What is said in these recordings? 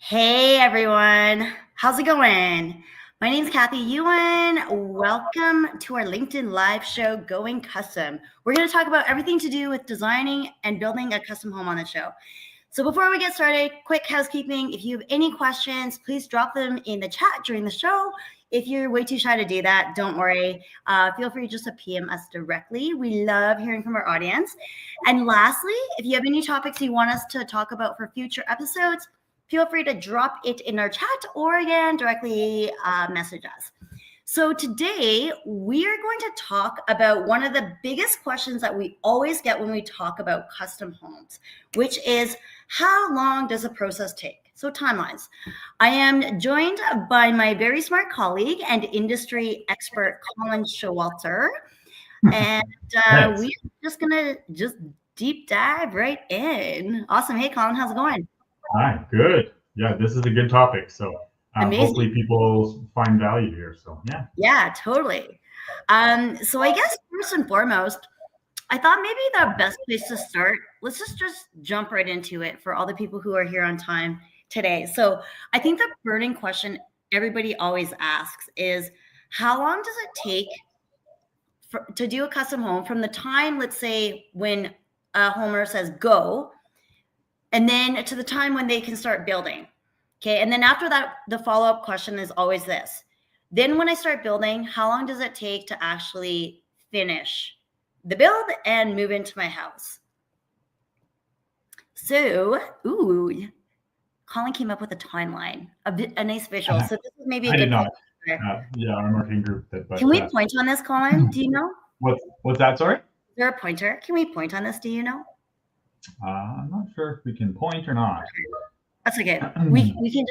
Hey everyone, how's it going? My name is Kathy Yuen. Welcome to our LinkedIn live show, Going Custom. We're going to talk about everything to do with designing and building a custom home on the show. So before we get started, quick housekeeping. If you have any questions, please drop them in the chat during the show. If you're way too shy to do that, don't worry. Feel free just to PM us directly. We love hearing from our audience. And lastly, if you have any topics you want us to talk about for future episodes, feel free to drop it in our chat or again, directly message us. So today we are going to talk about one of the biggest questions that we always get when we talk about custom homes, which is how long does the process take? So timelines. I am joined by my very smart colleague and industry expert, Colin Showalter. And we're just gonna deep dive right in. Awesome. Hey, Colin, how's it going? Hi, good. Yeah, this is a good topic. So hopefully people find value here. So yeah. Yeah, totally. So I guess first and foremost, I thought maybe the best place to start, let's just jump right into it for all the people who are here on time today. So I think the burning question everybody always asks is, how long does it take to do a custom home from the time, let's say, when a homeowner says go, and then to the time when they can start building? Okay, and then after that, the follow-up question is always this. Then when I start building, how long does it take to actually finish the build and move into my house? So, Colin came up with a timeline, a nice visual. So this is maybe a good point. Yeah, our marketing group. Can we point on this, Colin? Do you know? What's that, sorry? Is there a pointer? Can we point on this? Do you know? I'm not sure if we can point or not. That's okay. We can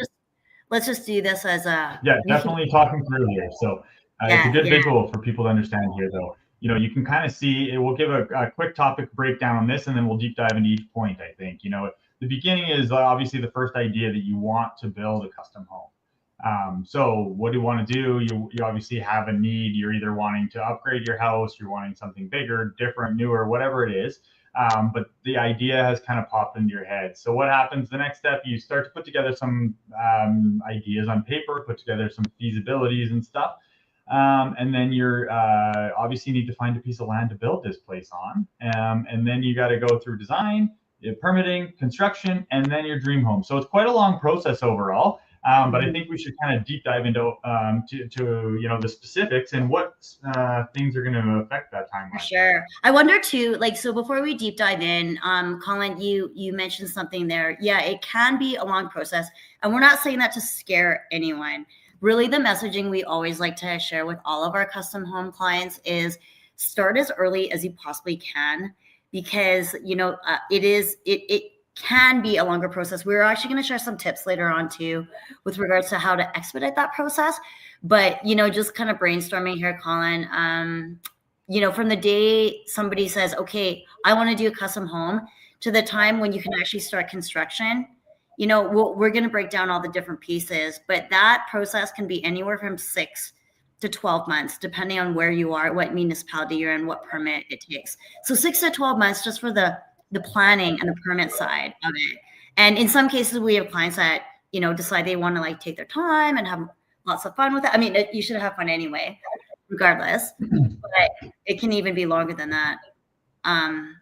let's just do this as a definitely talking through here. So it's a good visual for people to understand here, though. You know, you can kind of see it. We'll give a quick topic breakdown on this, and then we'll deep dive into each point. I think the beginning is obviously the first idea that you want to build a custom home. So what do you want to do? You obviously have a need. You're either wanting to upgrade your house, you're wanting something bigger, different, newer, whatever it is. But the idea has kind of popped into your head. So what happens? The next step, you start to put together some ideas on paper, put together some feasibilities and stuff. And then you're obviously need to find a piece of land to build this place on. And then you got to go through design, permitting, construction, and then your dream home. So it's quite a long process overall. But I think we should kind of deep dive into the specifics and what things are going to affect that timeline. For sure. I wonder too, so before we deep dive in, Colin, you mentioned something there. Yeah, it can be a long process, and we're not saying that to scare anyone. Really, the messaging we always like to share with all of our custom home clients is start as early as you possibly can, because it can be a longer process. We're actually going to share some tips later on too with regards to how to expedite that process. But, just kind of brainstorming here, Colin, from the day somebody says, okay, I want to do a custom home, to the time when you can actually start construction, we're going to break down all the different pieces, but that process can be anywhere from 6 to 12 months, depending on where you are, what municipality you're in, what permit it takes. So 6 to 12 months just for the planning and the permit side of it. And in some cases, we have clients that, decide they want to take their time and have lots of fun with it. I mean, you should have fun anyway, regardless, but it can even be longer than that. And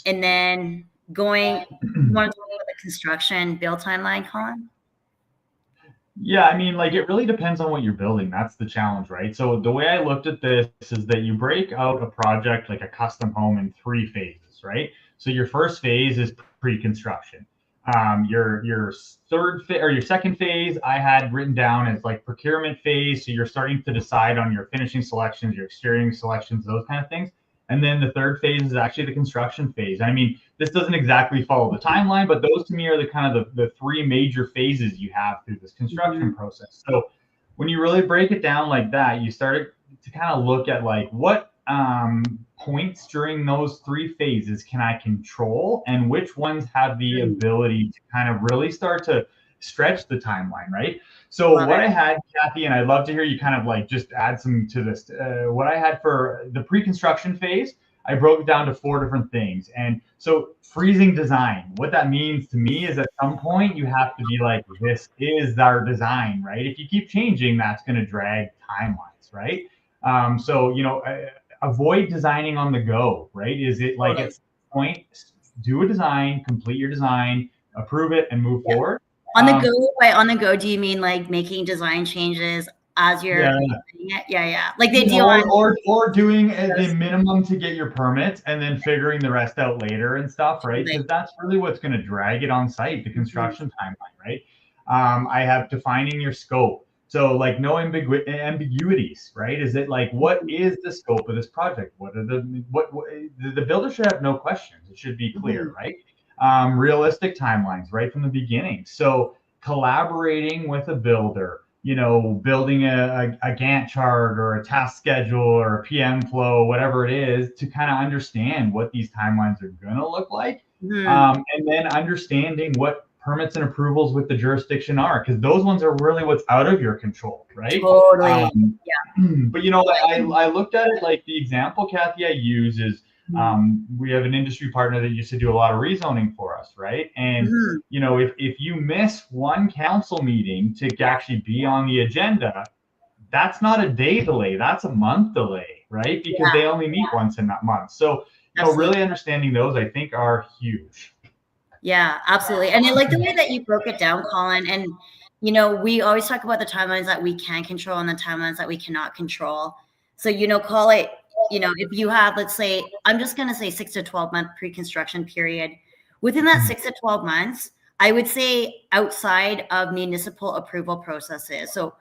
then you want to talk about the construction build timeline, Colin? Yeah, I mean, it really depends on what you're building. That's the challenge, right? So the way I looked at this is that you break out a project like a custom home in 3 phases, right? So your first phase is pre-construction. Your third or your second phase, I had written down as procurement phase. So you're starting to decide on your finishing selections, your exterior selections, those kind of things. And then the third phase is actually the construction phase. I mean, this doesn't exactly follow the timeline, but those to me are the kind of the three major phases you have through this construction process. So when you really break it down like that, you start to kind of look at like what points during those three phases can I control, and which ones have the ability to kind of really start to stretch the timeline, right? So what I had, Kathy, and I'd love to hear you kind of like just add some to this. What I had for the pre-construction phase, I broke it down to 4 different things. And so freezing design, what that means to me is at some point you have to be like, this is our design, right? If you keep changing, that's going to drag timelines, right? So, avoid designing on the go, right? Is it like at some point, do a design, complete your design, approve it, and move forward? On the go, by on the go, do you mean like making design changes as you're doing it? Yeah. Like they do or doing the minimum to get your permits and then figuring the rest out later and stuff, right? Because that's really what's going to drag it on site, the construction timeline, right? I have defining your scope. So like no ambiguities, right? Is it like, what is the scope of this project? What are the builder should have no questions. It should be clear, right? Realistic timelines right from the beginning. So collaborating with a builder, building a Gantt chart or a task schedule or a PM flow, whatever it is, to kind of understand what these timelines are going to look like. And then understanding what permits and approvals with the jurisdiction are, because those ones are really what's out of your control, right? Totally. But I looked at it like the example, Kathy, I use is we have an industry partner that used to do a lot of rezoning for us, right? And if you miss one council meeting to actually be on the agenda, that's not a day delay, that's a month delay, right? Because they only meet once in that month. So really understanding those, I think, are huge. Yeah, absolutely. And I like the way that you broke it down, Colin. And we always talk about the timelines that we can control and the timelines that we cannot control. So call it, if you have, let's say, I'm just going to say 6 to 12 month pre-construction period. Within that 6 to 12 months, I would say outside of municipal approval processes. So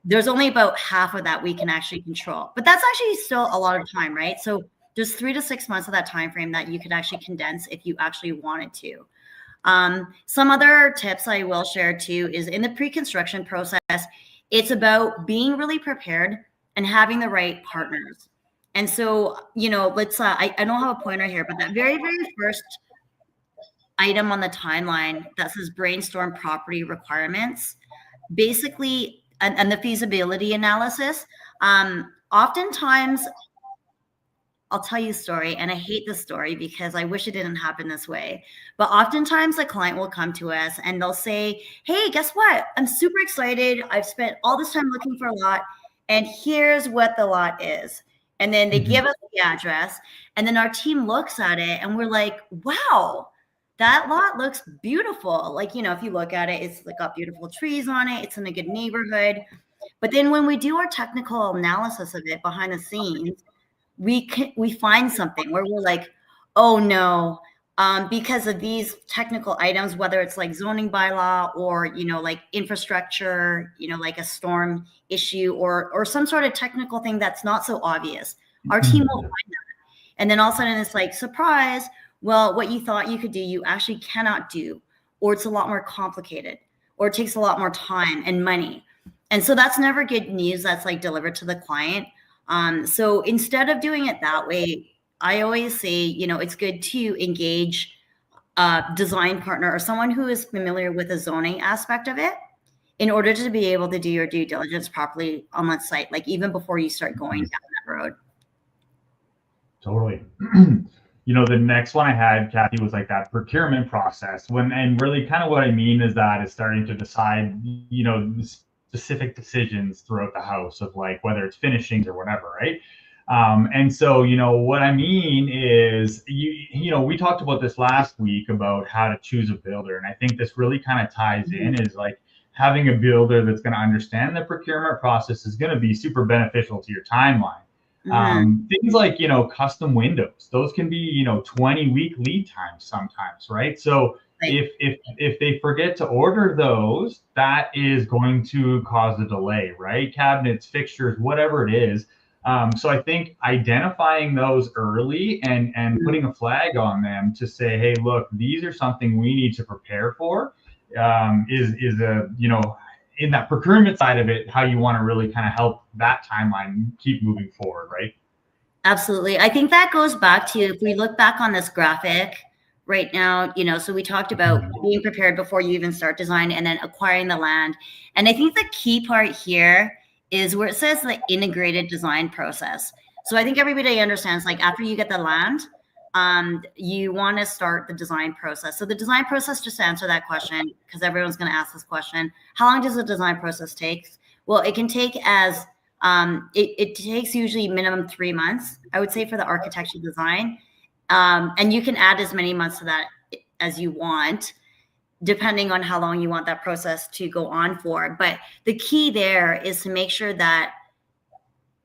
there's only about half of that we can actually control, but that's actually still a lot of time, right? So there's 3 to 6 months of that time frame that you could actually condense if you actually wanted to. Some other tips I will share too is in the pre-construction process, it's about being really prepared and having the right partners. And so, let's, I don't have a pointer here, but that very, very first item on the timeline that says brainstorm property requirements, basically, and the feasibility analysis, oftentimes, I'll tell you a story, and I hate this story because I wish it didn't happen this way. But oftentimes the client will come to us and they'll say, hey, guess what? I'm super excited. I've spent all this time looking for a lot, and here's what the lot is. And then they give us the address, and then our team looks at it and we're like, wow, that lot looks beautiful. Like, if you look at it, it's like got beautiful trees on it. It's in a good neighborhood. But then when we do our technical analysis of it behind the scenes, we find something where we're like, oh no, because of these technical items, whether it's like zoning bylaw or, like infrastructure, like a storm issue or some sort of technical thing that's not so obvious, our team will find that. And then all of a sudden it's like, surprise, well, what you thought you could do, you actually cannot do, or it's a lot more complicated, or it takes a lot more time and money. And so that's never good news that's like delivered to the client. So instead of doing it that way, I always say, it's good to engage a design partner or someone who is familiar with the zoning aspect of it in order to be able to do your due diligence properly on that site, like even before you start going down that road. Totally. The next one I had, Kathy, was like that procurement process and really kind of what I mean is that is starting to decide, specific decisions throughout the house of like whether it's finishings or whatever, right? And so what I mean is we talked about this last week about how to choose a builder, and I think this really kind of ties in is like having a builder that's going to understand the procurement process is going to be super beneficial to your timeline. Things like custom windows, those can be 20-week lead times sometimes, right? So if they forget to order those, that is going to cause a delay, right? Cabinets, fixtures, whatever it is. So I think identifying those early and putting a flag on them to say, hey, look, these are something we need to prepare for, is a, in that procurement side of it, how you want to really kind of help that timeline keep moving forward, right? Absolutely. I think that goes back to, if we look back on this graphic right now, so we talked about being prepared before you even start design and then acquiring the land. And I think the key part here is where it says the integrated design process. So I think everybody understands, like, after you get the land, you want to start the design process. So the design process, just to answer that question, because everyone's going to ask this question, how long does the design process take? Well, it can take as it takes usually minimum 3 months, I would say, for the architectural design. And you can add as many months to that as you want, depending on how long you want that process to go on for. But the key there is to make sure that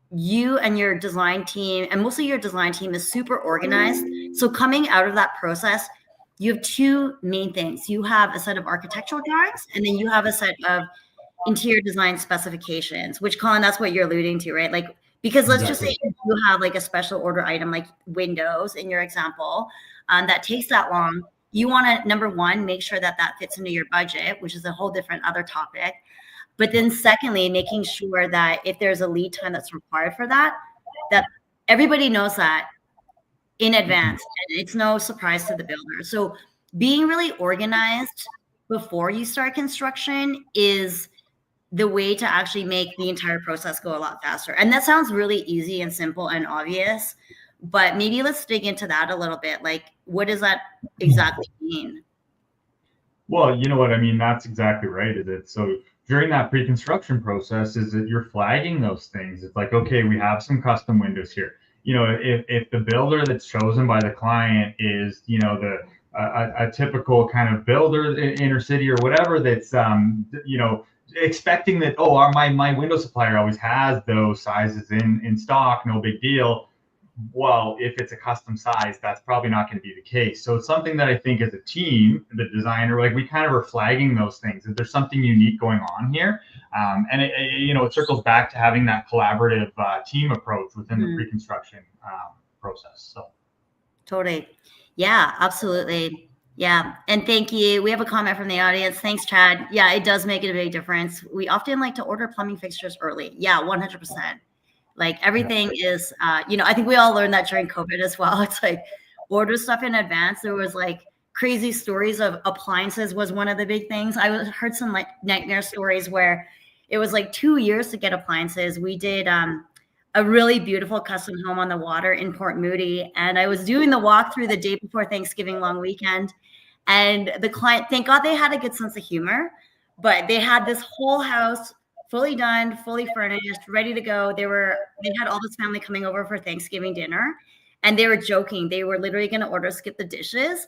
you and your design team, and mostly your design team, is super organized. So coming out of that process, you have two main things. You have a set of architectural drawings, and then you have a set of interior design specifications, which, Colin, that's what you're alluding to, right? Like, because let's just say you have like a special order item like windows in your example, that takes that long. You want to, number one, make sure that that fits into your budget, which is a whole different other topic. But then secondly, making sure that if there's a lead time that's required for that everybody knows that in advance, and it's no surprise to the builder. So being really organized before you start construction is the way to actually make the entire process go a lot faster. And that sounds really easy and simple and obvious, but maybe let's dig into that a little bit. Like, what does that exactly mean? Well, you know what I mean? That's exactly right. Is it? So during that pre-construction process, is that you're flagging those things. It's like, okay, we have some custom windows here. If the builder that's chosen by the client is, a typical kind of builder in inner city or whatever, that's, expecting that, oh, my window supplier always has those sizes in stock, no big deal. Well, if it's a custom size, that's probably not going to be the case. So it's something that I think as a team, the designer, like, we kind of are flagging those things, that there's something unique going on here. And it circles back to having that collaborative team approach within the pre-construction process. So totally. Yeah, absolutely. Yeah. And thank you. We have a comment from the audience. Thanks, Chad. Yeah, it does make it a big difference. We often like to order plumbing fixtures early. Yeah, 100%. Like, everything is, I think we all learned that during COVID as well. It's like, order stuff in advance. There was like crazy stories of appliances was one of the big things. I heard some like nightmare stories where it was like 2 years to get appliances. We did a really beautiful custom home on the water in Port Moody. And I was doing the walkthrough the day before Thanksgiving long weekend. And the client, thank God they had a good sense of humor, but they had this whole house fully done, fully furnished, ready to go. They had all this family coming over for Thanksgiving dinner, and they were joking. They were literally going to skip the dishes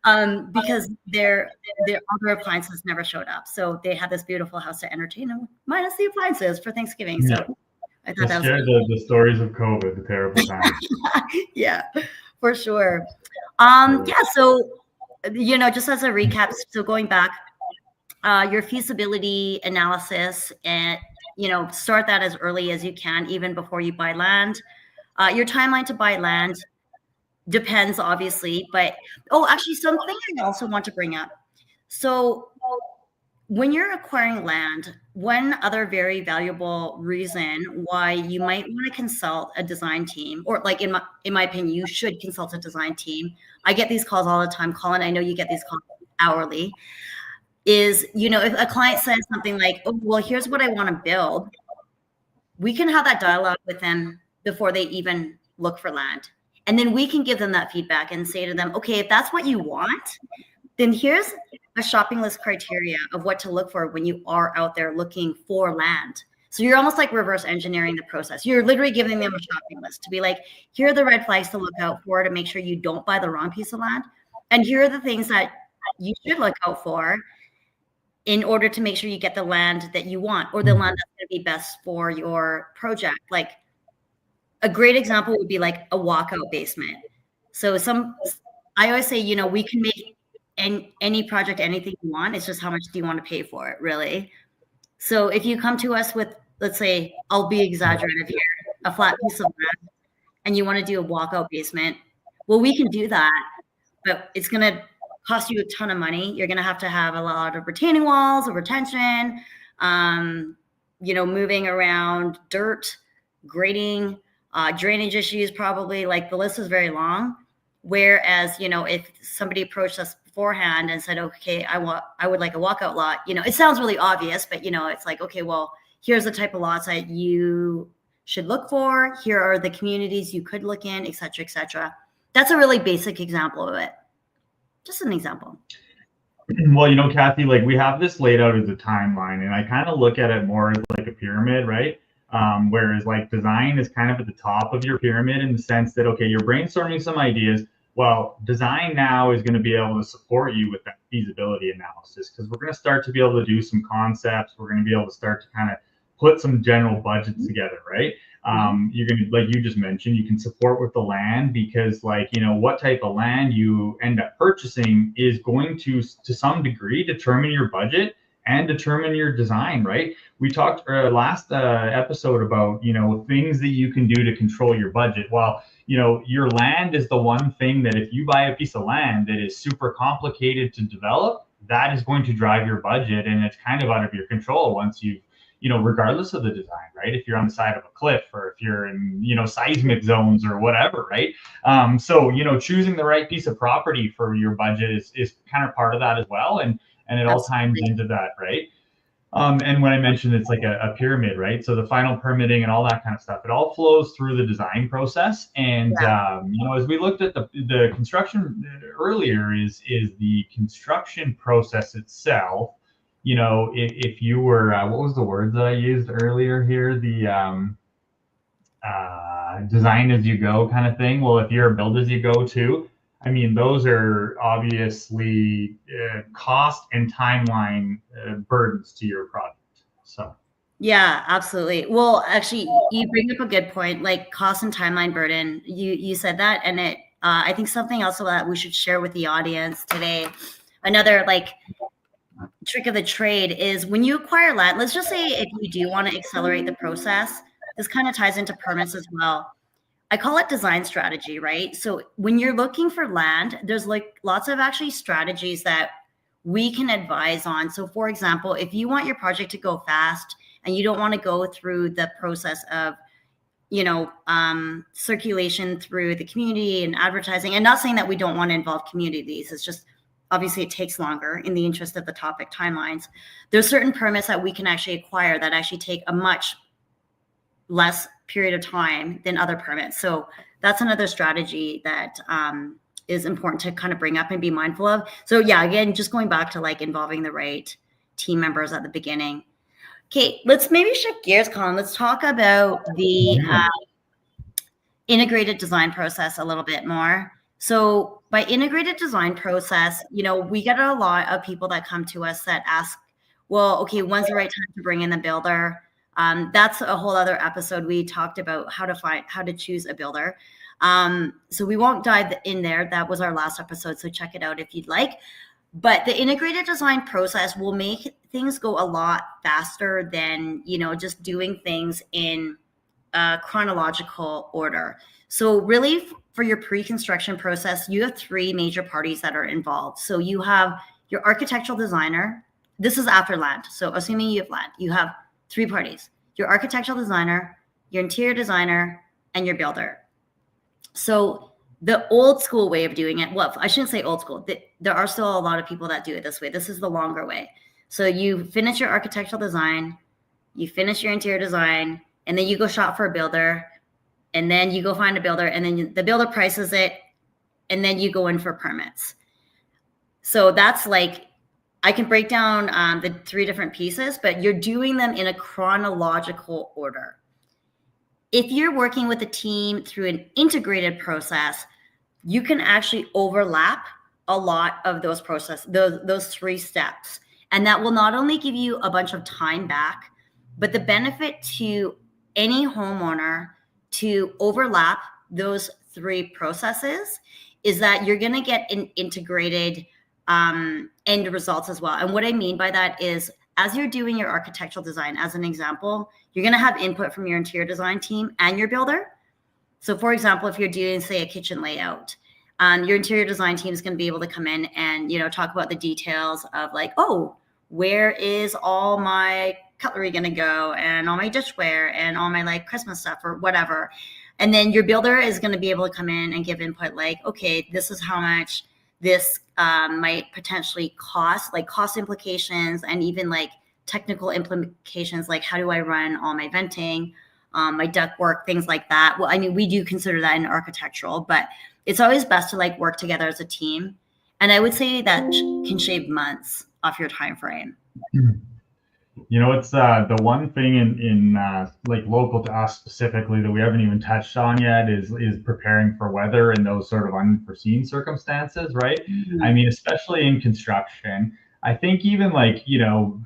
because their other appliances never showed up. So they had this beautiful house to entertain them, minus the appliances for Thanksgiving. So I thought that was the stories of COVID, the terrible times. Yeah, for sure. Yeah. So, just as a recap, so going back, your feasibility analysis, and start that as early as you can, even before you buy land. Your timeline to buy land depends, obviously, but actually, something I also want to bring up. So when you're acquiring land, one other very valuable reason why you might want to consult a design team, or, like, in my opinion, you should consult a design team. I get these calls all the time, Colin. I know you get these calls hourly. Is, if a client says something like, oh, well, here's what I want to build, we can have that dialogue with them before they even look for land. And then we can give them that feedback and say to them, okay, if that's what you want, then here's a shopping list criteria of what to look for when you are out there looking for land. So you're almost like reverse engineering the process. You're literally giving them a shopping list to be like, here are the red flags to look out for to make sure you don't buy the wrong piece of land. And here are the things that you should look out for in order to make sure you get the land that you want, or the land that's going to be best for your project. Like, a great example would be like a walkout basement. So I always say, we can make any project anything you want. It's just how much do you want to pay for it, really? So if you come to us with, let's say, I'll be exaggerative here, a flat piece of land and you want to do a walkout basement, well, we can do that, but it's going to cost you a ton of money. You're going to have a lot of retaining walls, of retention, moving around dirt, grading, drainage issues, probably. Like, the list is very long. Whereas, if somebody approached us beforehand and said, okay, I would like a walkout lot, it sounds really obvious, but it's like, okay, well, here's the type of lots that you should look for. Here are the communities you could look in, et cetera, et cetera. That's a really basic example of it. Just an example. Well, Kathy, like, we have this laid out as a timeline, and I kind of look at it more as like a pyramid, right? Whereas like design is kind of at the top of your pyramid in the sense that, okay, you're brainstorming some ideas. Well, design now is going to be able to support you with that feasibility analysis, because we're going to start to be able to do some concepts. We're going to be able to start to kind of put some general budgets together, right? You're going to, like you just mentioned, you can support with the land, because like, what type of land you end up purchasing is going to some degree determine your budget and determine your design, right? We talked last episode about, things that you can do to control your budget. Well, your land is the one thing that if you buy a piece of land that is super complicated to develop, that is going to drive your budget, and it's kind of out of your control once you've, regardless of the design, right? If you're on the side of a cliff, or if you're in, seismic zones or whatever, right? So, choosing the right piece of property for your budget is kind of part of that as well. And it all times into that, right? And when I mentioned it's like a pyramid, right? So the final permitting and all that kind of stuff, it all flows through the design process. And as we looked at the construction earlier, is the construction process itself. If you were, what was the word that I used earlier here? The design as you go kind of thing. Well, if you're a build as you go too, I mean, those are obviously cost and timeline burdens to your project. So. Yeah, absolutely. Well, actually, you bring up a good point, like cost and timeline burden. You said that, and it. I think something else that we should share with the audience today. Another like trick of the trade is when you acquire land. Let's just say if you do want to accelerate the process, this kind of ties into permits as well. I call it design strategy, right? So when you're looking for land, there's like lots of actually strategies that we can advise on. So for example, if you want your project to go fast and you don't want to go through the process of, circulation through the community and advertising, and not saying that we don't want to involve communities, it's just obviously it takes longer in the interest of the topic timelines. There's certain permits that we can actually acquire that actually take a much less period of time than other permits. So that's another strategy that is important to kind of bring up and be mindful of. So yeah, again, just going back to like involving the right team members at the beginning. Okay, let's maybe shift gears, Colin. Let's talk about the integrated design process a little bit more. So by integrated design process, we get a lot of people that come to us that ask, well, okay, when's the right time to bring in the builder? That's a whole other episode. We talked about how to choose a builder. So we won't dive in there. That was our last episode. So check it out if you'd like. But the integrated design process will make things go a lot faster than, just doing things in a chronological order. So really for your pre-construction process, you have three major parties that are involved. So you have your architectural designer. This is after land. So assuming you have land, you have three parties: your architectural designer, your interior designer, and your builder. So the old school way of doing it, well, I shouldn't say old school. There are still a lot of people that do it this way. This is the longer way. So you finish your architectural design, you finish your interior design, and then you go shop for a builder, and then you go find a builder, and then the builder prices it, and then you go in for permits. So that's like, I can break down the three different pieces, but you're doing them in a chronological order. If you're working with a team through an integrated process, you can actually overlap a lot of those those three steps. And that will not only give you a bunch of time back, but the benefit to any homeowner to overlap those three processes is that you're going to get an integrated end results as well. And what I mean by that is as you're doing your architectural design, as an example, you're going to have input from your interior design team and your builder. So for example, if you're doing, say, a kitchen layout, your interior design team is going to be able to come in and, talk about the details of like, oh, where is all my cutlery going to go, and all my dishware and all my like Christmas stuff or whatever. And then your builder is going to be able to come in and give input like, okay, this is how much this might potentially cost, like cost implications and even like technical implications, like how do I run all my venting, my duct work, things like that. Well, I mean, we do consider that in architectural, but it's always best to like work together as a team. And I would say that can shave months off your time frame. It's the one thing in like local to us specifically that we haven't even touched on yet is preparing for weather and those sort of unforeseen circumstances, right? Mm-hmm. I mean, especially in construction, I think even like,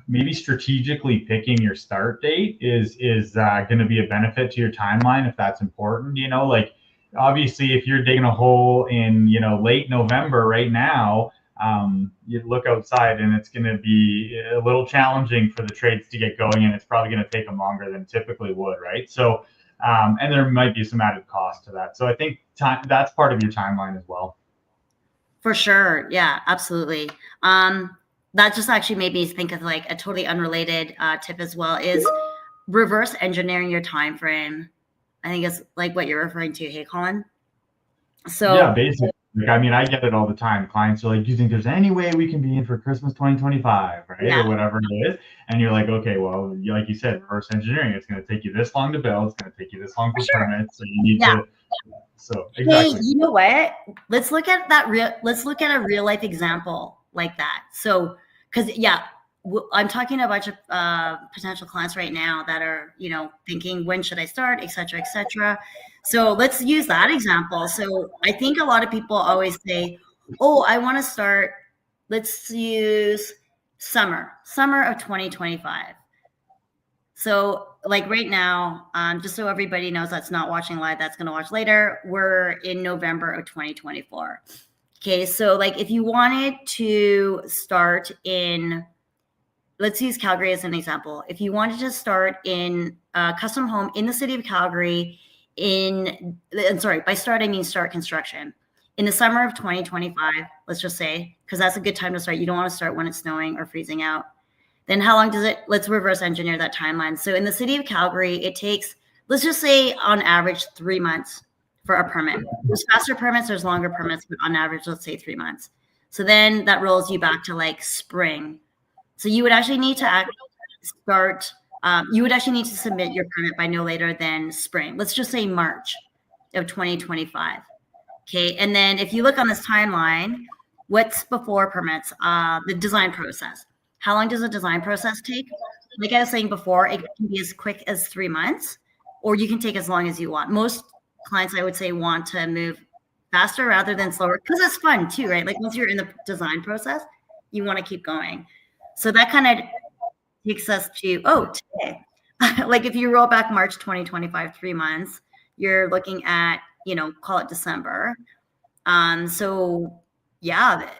maybe strategically picking your start date is going to be a benefit to your timeline if that's important, like obviously if you're digging a hole in, late November right now, you look outside and it's going to be a little challenging for the trades to get going, and it's probably going to take them longer than typically would, right? So, and there might be some added cost to that. So I think that's part of your timeline as well. For sure. Yeah, absolutely. That just actually made me think of like a totally unrelated tip as well, is reverse engineering your time frame. I think it's like what you're referring to. Hey, Colin. So yeah, basically. Like, I mean, I get it all the time. Clients are like, do you think there's any way we can be in for Christmas 2025, right? Yeah. Or whatever it is. And you're like, okay, well, like you said, reverse engineering, it's going to take you this long to build. It's going to take you this long for permits. So you need to. So exactly. Hey, you know what? Let's look at a real life example like that. So, because I'm talking to a bunch of potential clients right now that are, thinking, when should I start, et cetera, et cetera. So let's use that example. So I think a lot of people always say, oh, I want to start, let's use summer of 2025. So like right now, just so everybody knows that's not watching live, that's going to watch later, we're in November of 2024. Okay, so like if you wanted to start in, let's use Calgary as an example. If you wanted to start in a custom home in the city of Calgary by start, I mean start construction in the summer of 2025, let's just say, because that's a good time to start. You don't want to start when it's snowing or freezing out. Then how long does it, let's reverse engineer that timeline. So in the city of Calgary, it takes, let's just say on average, 3 months for a permit. There's faster permits, there's longer permits, but on average, let's say 3 months. So then that rolls you back to like spring. So you would actually need to submit your permit by no later than spring. Let's just say March of 2025. Okay. And then if you look on this timeline, what's before permits? The design process. How long does the design process take? Like I was saying before, it can be as quick as 3 months, or you can take as long as you want. Most clients, I would say, want to move faster rather than slower, because it's fun too, right? Like once you're in the design process, you want to keep going. So that kind of takes us to, today. Like if you roll back March 2025, 3 months, you're looking at, call it December. So yeah,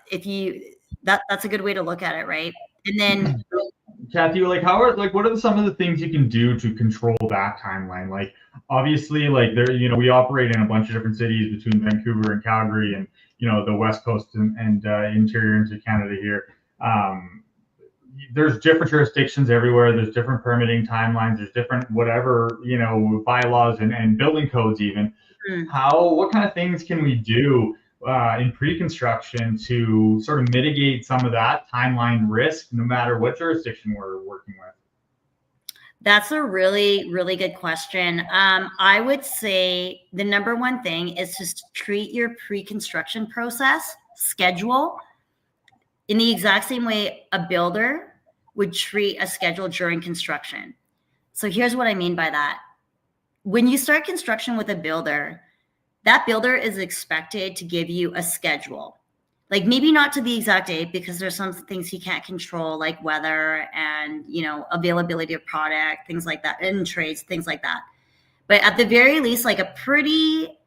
that's a good way to look at it, right? And then Kathy, like what are some of the things you can do to control that timeline? Like obviously, like there, we operate in a bunch of different cities between Vancouver and Calgary, and the West Coast and interior into Canada here. There's different jurisdictions everywhere. There's different permitting timelines. There's different whatever, bylaws and building codes even. What kind of things can we do in pre-construction to sort of mitigate some of that timeline risk, no matter what jurisdiction we're working with? That's a really, really good question. I would say the number one thing is to treat your pre-construction process schedule in the exact same way a builder would treat a schedule during construction. So here's what I mean by that. When you start construction with a builder, that builder is expected to give you a schedule. Like maybe not to the exact date, because there's some things he can't control, like weather and, availability of product, things like that, and trades, things like that. But at the very least, like a pretty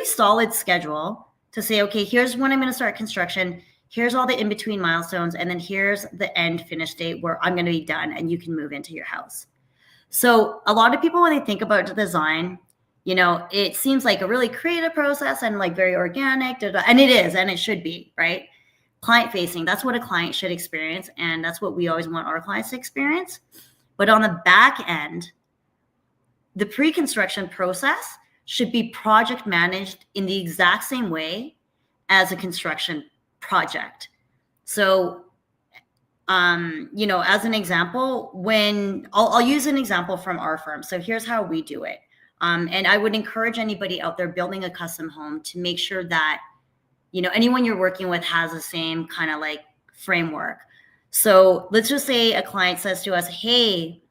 solid schedule to say, okay, here's when I'm going to start construction. Here's all the in-between milestones. And then here's the end finish date where I'm going to be done and you can move into your house. So a lot of people, when they think about the design, it seems like a really creative process and like very organic, and it is, and it should be, right? Client facing, that's what a client should experience. And that's what we always want our clients to experience. But on the back end, the pre-construction process should be project managed in the exact same way as a construction project. So, as an example, when I'll use an example from our firm. So here's how we do it. And I would encourage anybody out there building a custom home to make sure that, anyone you're working with has the same kind of like framework. So let's just say a client says to us, hey,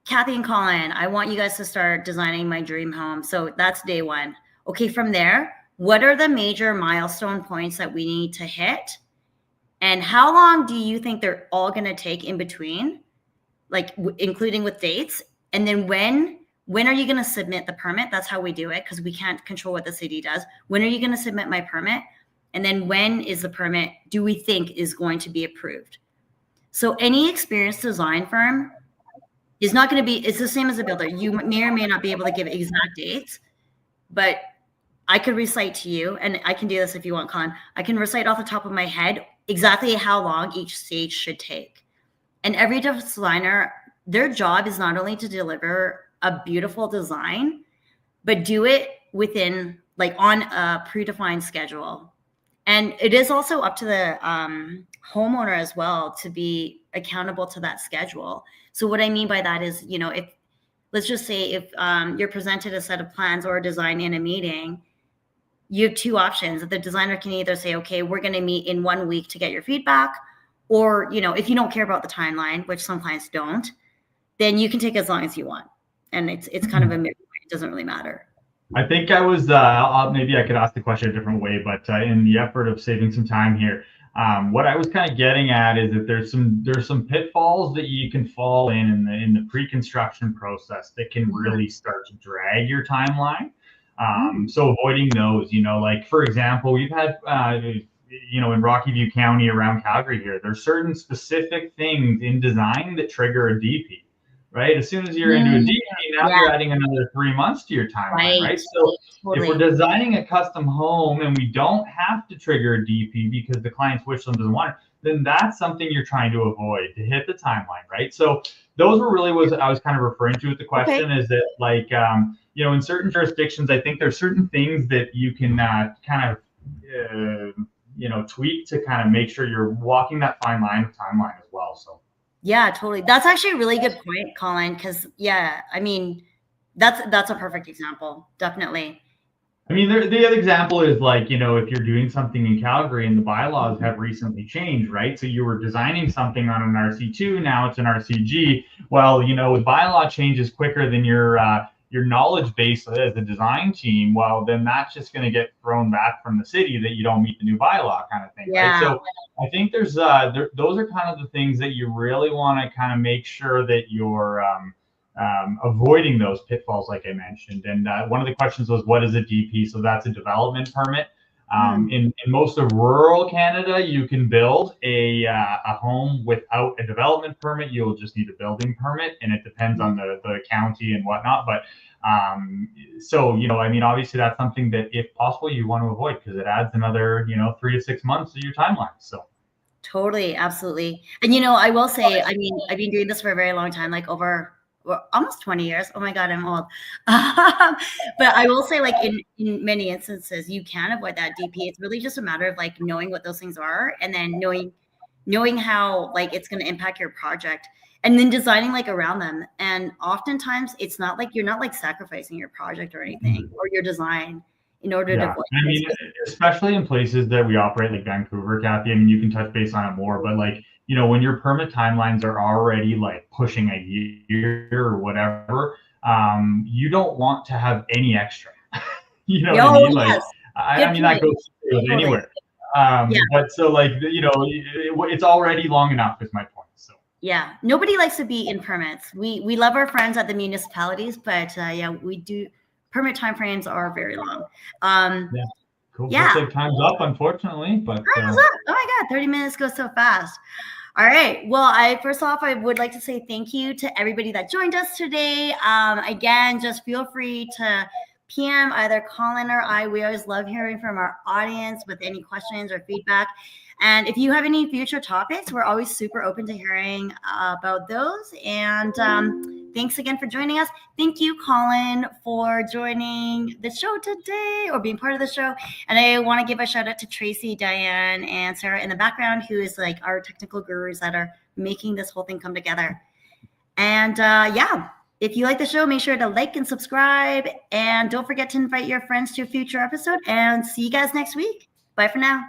Kathy and Colin, I want you guys to start designing my dream home. So that's day one. Okay, from there, what are the major milestone points that we need to hit? And how long do you think they're all going to take in between, like including with dates? And then when are you going to submit the permit? That's how we do it, because we can't control what the city does. When are you going to submit my permit? And then when is the permit, do we think, is going to be approved? So any experienced design firm is not going to be, it's the same as a builder. You may or may not be able to give exact dates, but I could recite to you, and I can do this if you want, Colin. I can recite off the top of my head exactly how long each stage should take. And every designer, their job is not only to deliver a beautiful design, but do it within, like, on a predefined schedule. And it is also up to the homeowner as well to be accountable to that schedule. So what I mean by that is, if, let's just say if you're presented a set of plans or a design in a meeting, you have two options. The designer can either say, okay, we're going to meet in 1 week to get your feedback. Or, if you don't care about the timeline, which some clients don't, then you can take as long as you want. And it's kind of a midway. It doesn't really matter. I think I was, maybe I could ask the question a different way, but in the effort of saving some time here, what I was kind of getting at is that there's some pitfalls that you can fall in the pre-construction process that can really start to drag your timeline. So avoiding those, like, for example, we've had, in Rocky View County around Calgary here, there's certain specific things in design that trigger a DP. Right? As soon as you're into a DP, now you're adding another 3 months to your timeline, right? So if we're designing a custom home and we don't have to trigger a DP because the client's wish list doesn't want it, then that's something you're trying to avoid to hit the timeline, right? So those were really what I was kind of referring to with the question, is that, like, in certain jurisdictions, I think there's certain things that you can kind of, tweak to kind of make sure you're walking that fine line of timeline as well. So. Yeah, totally. That's actually a really good point, Colin, because, I mean, that's a perfect example. Definitely. I mean, the other example is, like, if you're doing something in Calgary and the bylaws have recently changed, right? So you were designing something on an RC2, now it's an RCG. Well, with bylaw changes quicker than your knowledge base as a design team, well, then that's just going to get thrown back from the city that you don't meet the new bylaw kind of thing, right? So I think there's those are kind of the things that you really want to kind of make sure that you're avoiding those pitfalls, like I mentioned. And one of the questions was, what is a DP? So that's a development permit. In most of rural Canada, you can build a home without a development permit. You'll just need a building permit, and it depends on the county and whatnot. But so, I mean, obviously that's something that, if possible, you want to avoid, because it adds another 3 to 6 months to your timeline. So. Totally, absolutely. And I will say, I mean, I've been doing this for a very long time, like over almost 20 years. Oh my God, I'm old. But I will say, like, in many instances, you can avoid that DP. It's really just a matter of, like, knowing what those things are, and then knowing how, like, it's going to impact your project, and then designing, like, around them. And oftentimes it's not like you're not, like, sacrificing your project or anything, or your design, in order to avoid. I mean, especially in places that we operate, like Vancouver, Kathy, I mean, you can touch base on it more, but, like, when your permit timelines are already, like, pushing a year or whatever, you don't want to have any extra. What I mean? Like, I mean, that goes anywhere. But so, like, it's already long enough is my point. So. Yeah, nobody likes to be in permits. We love our friends at the municipalities, but we do. Permit timeframes are very long. Cool. Yeah. Looks like time's up, unfortunately, but time's up. Oh my God, 30 minutes goes so fast. All right. Well, first off, I would like to say thank you to everybody that joined us today. Again, just feel free to PM either Colin or I. We always love hearing from our audience with any questions or feedback. And if you have any future topics, we're always super open to hearing about those. And thanks again for joining us. Thank you, Colin, for joining the show today or being part of the show. And I want to give a shout out to Tracy, Diane, and Sarah in the background, who is like our technical gurus that are making this whole thing come together. And yeah, if you like the show, make sure to like and subscribe. And don't forget to invite your friends to a future episode. And see you guys next week. Bye for now.